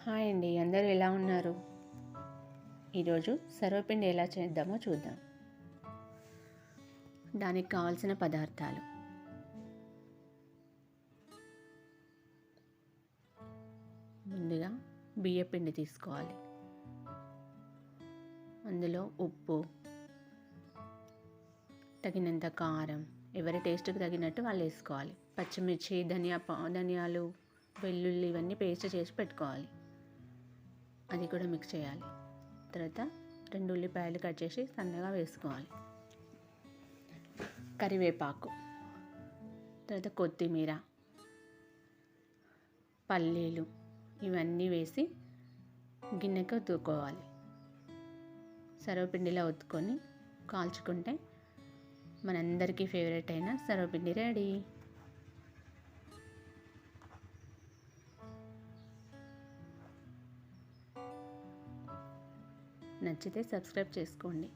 Hi అండి, అందరూ ఎలా ఉన్నారు? ఈరోజు సర్వపిండి ఎలా చేద్దామో చూద్దాం. దానికి కావాల్సిన పదార్థాలు: ముందుగా బియ్యపిండి తీసుకోవాలి. అందులో ఉప్పు, తగినంత కారం, ఎవరి టేస్ట్కి తగినట్టు వాళ్ళు వేసుకోవాలి. పచ్చిమిర్చి, ధనియాలు, వెల్లుల్లి ఇవన్నీ పేస్ట్ చేసి పెట్టుకోవాలి. అది కూడా మిక్స్ చేయాలి. తర్వాత 2 ఉల్లిపాయలు కట్ చేసి సన్నగా వేసుకోవాలి. కరివేపాకు, తర్వాత కొత్తిమీర, పల్లీలు ఇవన్నీ వేసి గిన్నెకి ఒత్తుకోవాలి. సర్వపిండిలో ఒత్తుకొని కాల్చుకుంటే మనందరికీ ఫేవరెట్ అయిన సర్వపిండి రెడీ. నచ్చితే సబ్స్క్రైబ్ చేసుకోండి.